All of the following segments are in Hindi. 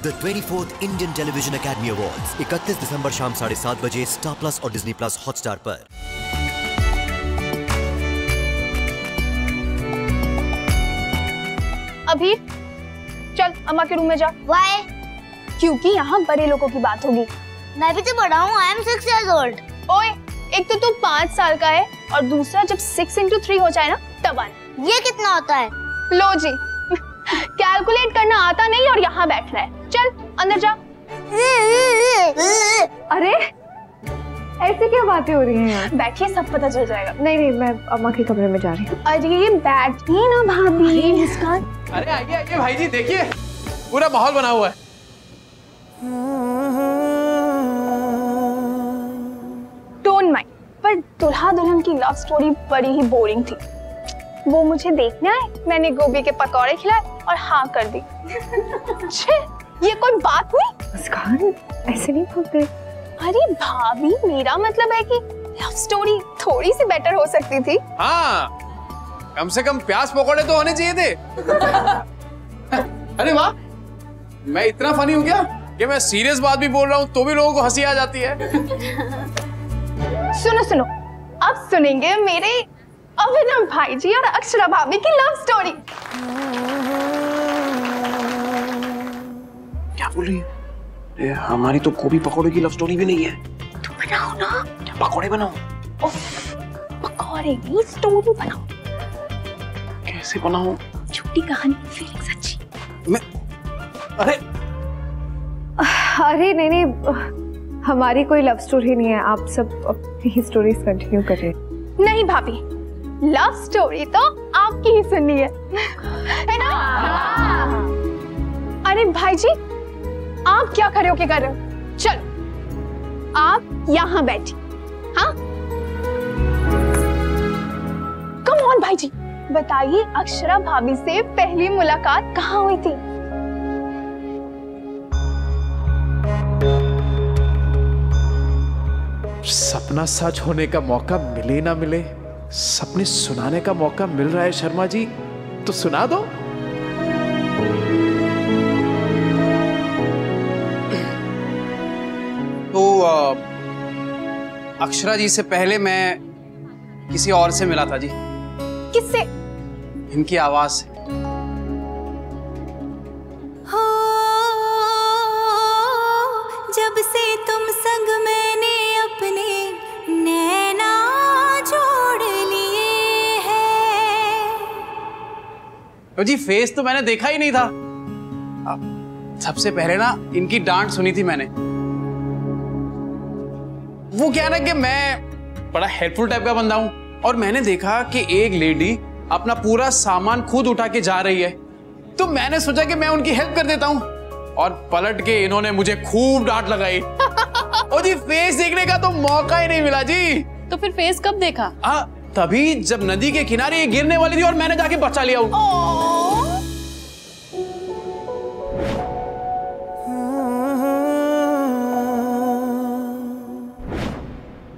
The 24th Indian television academy awards 31 दिसंबर शाम 7:30 बजे स्टार प्लस और डिज्नी प्लस हॉटस्टार पर। अभी चल अम्मा के रूम में जा। Why? क्योंकि यहाँ बड़े लोगों की बात होगी। मैं भी तो बड़ा हूँ, I am 6 years old। ओए, एक तो तू 5 साल का है और दूसरा जब 6 into 3 हो जाए ना तब आना। ये कितना होता है? लो जी, कैलकुलेट करना आता नहीं और यहाँ बैठना है। चल अंदर जा। अरे ऐसे क्या बातें हो रही हैं यार? बैठिए, सब पता चल जाएगा। नहीं, मैं अम्मा के कमरे में जा रही हूँ। अरे बैठिए ना भाभी। मुस्कान। अरे आइए भाई जी, देखिए पूरा माहौल बना हुआ है। डोंट माइंड, पर दुल्हा दुल्हन की लव स्टोरी बड़ी ही बोरिंग थी। वो मुझे देखने आए, मैंने गोभी के पकौड़े खिलाए और हाँ कर दी। छे, ये कोई बात हुई? मुस्कान, ऐसे नहीं बोलते। अरे भाभी, मेरा मतलब है कि लव स्टोरी थोड़ी सी बेटर हो सकती थी। हाँ, कम से कम प्याज पकौड़े तो होने चाहिए थे। अरे वाह, मैं इतना फनी हूँ क्या कि मैं सीरियस बात भी बोल रहा हूँ तो भी लोगों को हंसी आ जाती है। सुनो सुनो, अब सुनेंगे मेरे अभिनव भाई जी और अक्षरा भाभी की लव स्टोरी। क्या बोल रही है? हमारी तो गोभी पकौड़े की लव स्टोरी भी नहीं है। तुम बनाओ ना। क्या पकौड़े बनाओ? पकौड़े नहीं, स्टोरी बनाओ। कैसे बनाऊं? छोटी कहानी, फीलिंग्स अच्छी। मैं अरे नहीं, हमारी कोई लव स्टोरी नहीं है। आप सब अपनी स्टोरीज कंटिन्यू करिए। नहीं भाभी, लव स्टोरी तो आपकी ही सुननी है ना? अरे भाई जी, आप क्या खड़े होके कर रहे हो? चलो आप यहाँ बैठिए। हाँ, कम ऑन भाई जी, बताइए अक्षरा भाभी से पहली मुलाकात कहाँ हुई थी? सपना सच होने का मौका मिले ना मिले, सपने सुनाने का मौका मिल रहा है शर्मा जी, तो सुना दो। तो अक्षरा जी से पहले मैं किसी और से मिला था जी। किससे? इनकी आवाज से। जब से तुम संग मैंने अपने नैना जोड़ लिए हैं। तो जी फेस तो मैंने देखा ही नहीं था। सबसे पहले ना इनकी डांट सुनी थी मैंने। वो क्या ना कि मैं बड़ा हेल्पफुल टाइप का बंदा हूं और मैंने देखा कि एक लेडी अपना पूरा सामान खुद उठा के जा रही है, तो मैंने सोचा कि मैं उनकी हेल्प कर देता हूं और पलट के इन्होंने मुझे खूब डांट लगाई। और जी फेस देखने का तो मौका ही नहीं मिला जी। तो फिर फेस कब देखा? तभी जब नदी के किनारे ये गिरने वाली थी और मैंने जाके बचा लिया उनको।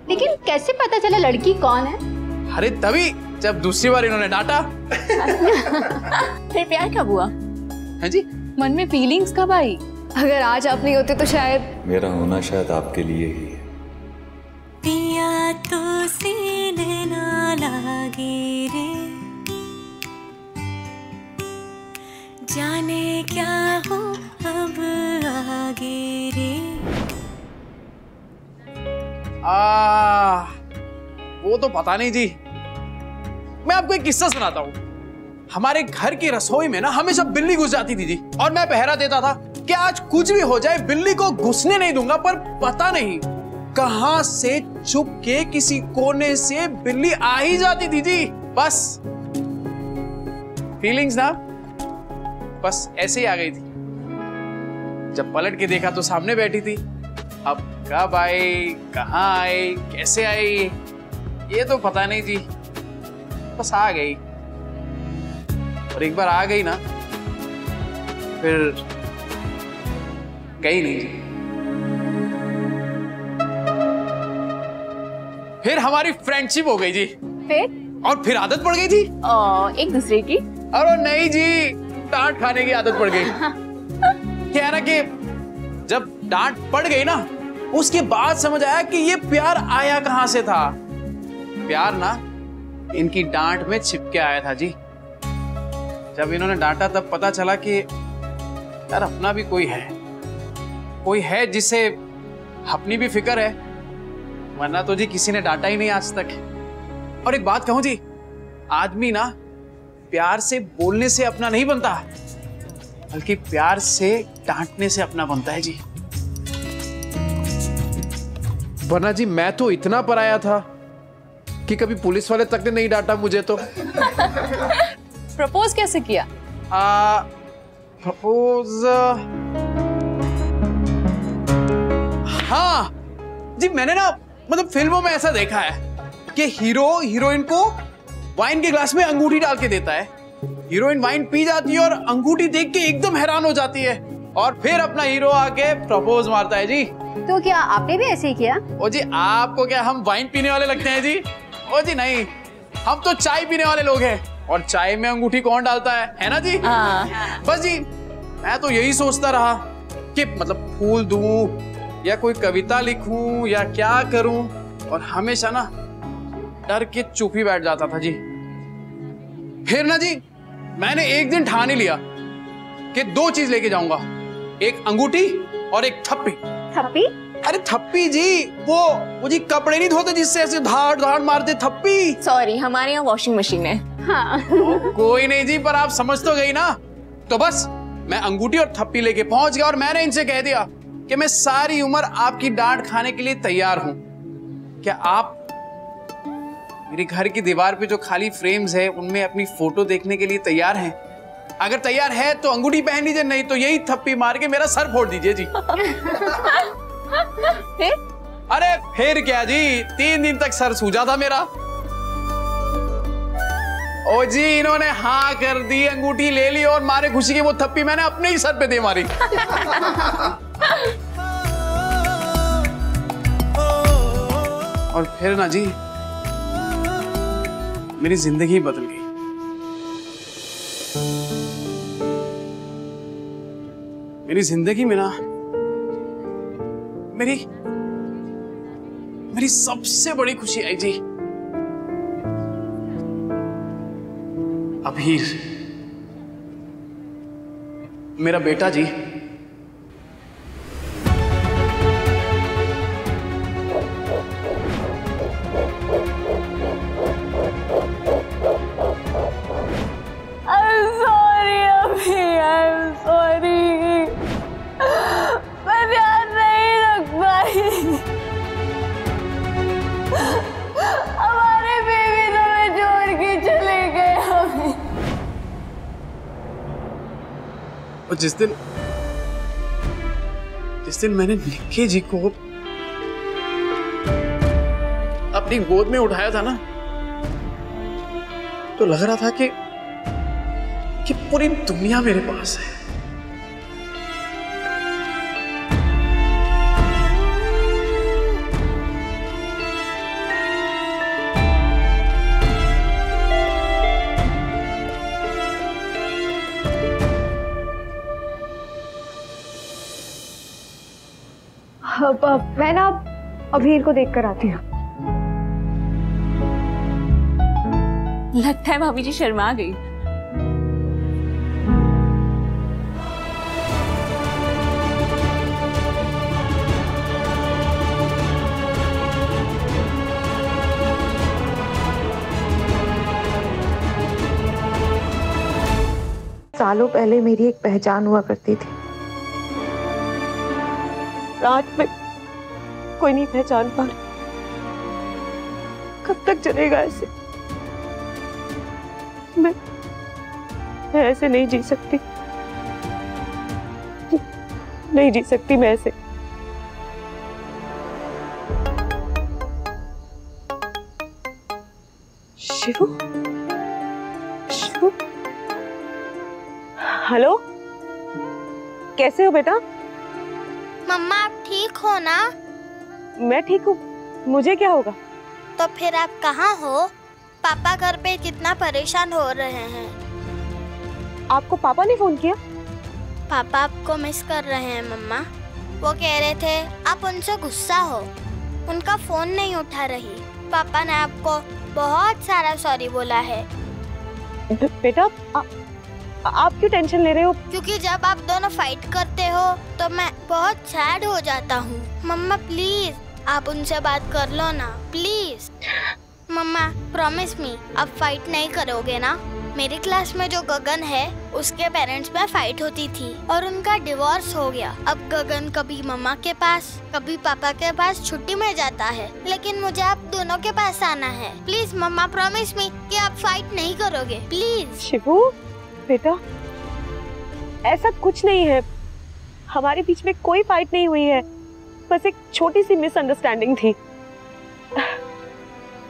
लेकिन कैसे पता चला लड़की कौन है? अरे तभी जब दूसरी बार इन्होंने डांटा। फिर प्यार कब हुआ? है जी, मन में फीलिंग्स कब आई? अगर आज आप नहीं होते तो शायद मेरा होना शायद आपके लिए ही है। पिया तो सीने ना लागे रे, जाने क्या हो अब आगे रे। वो तो पता नहीं जी। मैं आपको एक किस्सा सुनाता हूँ। हमारे घर की रसोई में ना हमेशा बिल्ली घुस जाती थी जी, और मैं पहरा देता था कि आज कुछ भी हो जाए बिल्ली को घुसने नहीं दूंगा। पर पता नहीं कहां से छुप के किसी कोने से बिल्ली आ ही जाती थी जी। बस फीलिंग्स ना बस ऐसे ही आ गई थी। जब पलट के देखा तो सामने बैठी थी। अब कब आई, कहां आई, कैसे आई, ये तो पता नहीं जी। बस आ गई, और एक बार आ गई ना फिर गई नहीं जी। फिर हमारी फ्रेंडशिप हो गई जी। और फिर आदत पड़ गई थी एक दूसरे की। अरे नहीं जी, डांट खाने की आदत पड़ गई। क्या है ना कि जब डांट पड़ गई ना, उसके बाद समझ आया कि ये प्यार आया कहां से था। प्यार ना इनकी डांट में छिपके आया था जी। जब इन्होंने डांटा तब पता चला कि यार अपना भी कोई है जिसे अपनी भी फिक्र है, वरना तो जी किसी ने डांटा ही नहीं आज तक। और एक बात कहूं जी, आदमी ना प्यार से बोलने से अपना नहीं बनता, बल्कि प्यार से डांटने से अपना बनता है जी। वरना जी मैं तो इतना पराया था कि कभी पुलिस वाले तक ने नहीं डांटा मुझे तो। प्रपोज कैसे किया? प्रपोज हाँ जी, मैंने ना मतलब फिल्मों में ऐसा देखा है कि हीरो हीरोइन को वाइन के ग्लास में अंगूठी डाल के देता है, हीरोइन वाइन पी जाती है और अंगूठी देख के एकदम हैरान हो जाती है, और फिर अपना हीरो आके प्रपोज मारता है जी। तो क्या आपने भी ऐसे ही किया? ओ जी, आपको क्या हम वाइन पीने वाले लगते हैं जी? ओ जी नहीं, हम तो चाय पीने वाले लोग हैं, और चाय में अंगूठी कौन डालता है ना जी? बस जी मैं तो यही सोचता रहा कि मतलब फूल दूं या कोई कविता लिखूं या क्या करूं, और हमेशा ना डर के चुप ही बैठ जाता था जी। फिर ना जी मैंने एक दिन ठान ही लिया कि 2 चीज लेके जाऊंगा, एक अंगूठी और एक थप्पी। थप्पी? अरे थप्पी जी, वो जी कपड़े नहीं धोते जिससे ऐसे धाड़ धाड़ मारते, थप्पी। सॉरी, हमारे यहाँ वॉशिंग मशीन है। हाँ। कोई नहीं जी, पर आप समझ तो गई ना। तो बस मैं अंगूठी और थप्पी लेके पहुंच गया, और मैंने इनसे कह दिया कि मैं सारी उम्र आपकी डांट खाने के लिए तैयार हूं। क्या आप मेरे घर की दीवार पे जो खाली फ्रेम्स है उनमें अपनी फोटो देखने के लिए तैयार हैं? अगर तैयार है तो अंगूठी पहन लीजिए, नहीं तो यही थप्पी मार के मेरा सर फोड़ दीजिए जी। अरे फिर क्या जी, 3 दिन तक सर सूजा था मेरा। ओ जी इन्होंने हाँ कर दी, अंगूठी ले ली, और मारे खुशी की वो थप्पी मैंने अपने ही सर पे दे मारी। और फिर ना जी मेरी जिंदगी बदल गई। मेरी जिंदगी में ना मेरी सबसे बड़ी खुशी आई जी, अभीर, मेरा बेटा जी। और जिस दिन मैंने निक्की जी को अपनी गोद में उठाया था ना, तो लग रहा था कि पूरी दुनिया मेरे पास है। मैं ना अभीर को देख कर आती हूँ। लगता है भाभी जी शर्मा गई। सालों पहले मेरी एक पहचान हुआ करती थी, रात में कोई नहीं पहचान पा रहा। कब तक चलेगा ऐसे? मैं ऐसे नहीं जी सकती, नहीं जी सकती मैं ऐसे। शिवू, शिवू, हेलो, कैसे हो बेटा? मम्मा आप ठीक हो ना? मैं ठीक हूँ, मुझे क्या होगा? तो फिर आप कहाँ हो? पापा घर पे कितना परेशान हो रहे हैं। आपको पापा ने फोन किया? पापा आपको मिस कर रहे हैं मम्मा। वो कह रहे थे आप उनसे गुस्सा हो, उनका फोन नहीं उठा रही। पापा ने आपको बहुत सारा सॉरी बोला है। बेटा आप क्यों टेंशन ले रहे हो? क्योंकि जब आप दोनों फाइट करते हो तो मैं बहुत सैड हो जाता हूँ। मम्मा प्लीज आप उनसे बात कर लो ना, प्लीज। मम्मा प्रॉमिस मी आप फाइट नहीं करोगे ना? मेरी क्लास में जो गगन है उसके पेरेंट्स में फाइट होती थी और उनका डिवोर्स हो गया। अब गगन कभी मम्मा के पास कभी पापा के पास छुट्टी में जाता है, लेकिन मुझे आप दोनों के पास आना है। प्लीज मम्मा प्रॉमिस मी कि आप फाइट नहीं करोगे, प्लीज। शिवू बेटा ऐसा कुछ नहीं है, हमारे बीच में कोई फाइट नहीं हुई है, बस एक छोटी सी मिसअंडरस्टैंडिंग थी।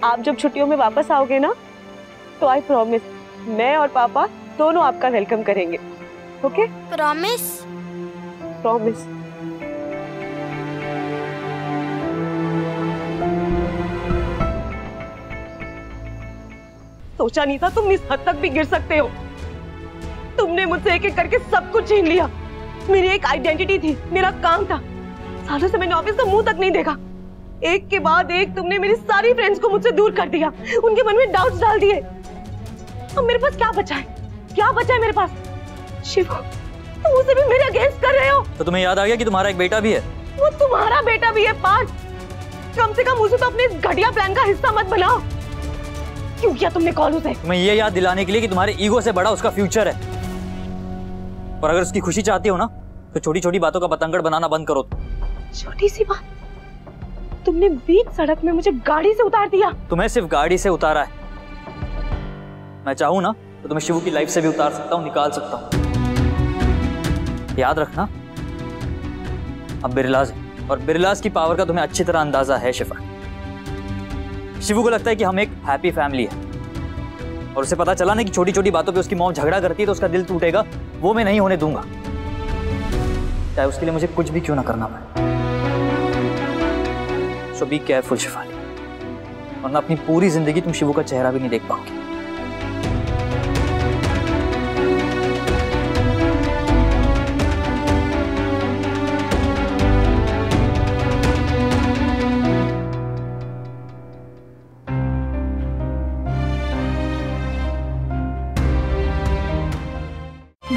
आप जब छुट्टियों में वापस आओगे ना तो आई प्रॉमिस मैं और पापा दोनों आपका वेलकम करेंगे। ओके? प्रॉमिस? प्रॉमिस। सोचा नहीं था तुम इस हद तक भी गिर सकते हो। तुमने मुझसे एक एक करके सब कुछ छीन लिया। मेरी एक आइडेंटिटी थी, मेरा काम था। सालों से मैंने ऑफिस का मुंह तक नहीं देखा। एक के बाद एक तुमने मेरी सारी फ्रेंड्स को मुझसे दूर कर दिया, उनके मन में डाउट्स डाल दिए। अब मेरे पास क्या बचा है? क्या बचा है मेरे पास? शिवू तुम उसे भी मेरे अगेंस्ट कर रहे हो। तो तुम्हें याद आ गया कि तुम्हारा एक बेटा भी है? वो तुम्हारा बेटा भी है पार्थ। कम से कम उसे तो अपने इस घटिया प्लान का हिस्सा मत बनाओ। क्यों किया तुमने कॉल उसे? तुम्हें ये याद दिलाने के लिए कि तुम्हारे ईगो से बड़ा उसका फ्यूचर है, और अगर उसकी खुशी चाहती हो ना तो छोटी छोटी बातों का पतंगड़ बनाना बंद करो। छोटी सी बात? तुमने बीच सड़क में मुझे गाड़ी से उतार दिया। तुम्हें सिर्फ गाड़ी से उतारा है, मैं चाहूं ना तो तुम्हें शिवू की लाइफ से भी उतार सकता हूं, निकाल सकता हूं। याद रखना अब बिरलाज है, और बिरलाज की पावर का तुम्हें अच्छी तरह अंदाजा है शिफा। शिवू को लगता है कि हम एक हैप्पी फैमिली है, और उसे पता चला ना कि छोटी छोटी बातों पे उसकी मॉम झगड़ा करती है तो उसका दिल टूटेगा। वो मैं नहीं होने दूंगा, चाहे उसके लिए मुझे कुछ भी क्यों ना करना पड़े। सो बी केयरफुल शिफाली, वरना अपनी पूरी जिंदगी तुम शिवू का चेहरा भी नहीं देख पाओगे।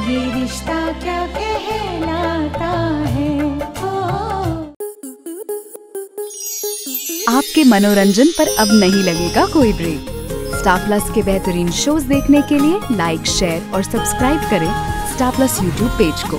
ये रिश्ता क्या कहलाता है। आपके मनोरंजन पर अब नहीं लगेगा कोई ब्रेक। स्टार प्लस के बेहतरीन शोज देखने के लिए लाइक, शेयर और सब्सक्राइब करें स्टार प्लस यूट्यूब पेज को।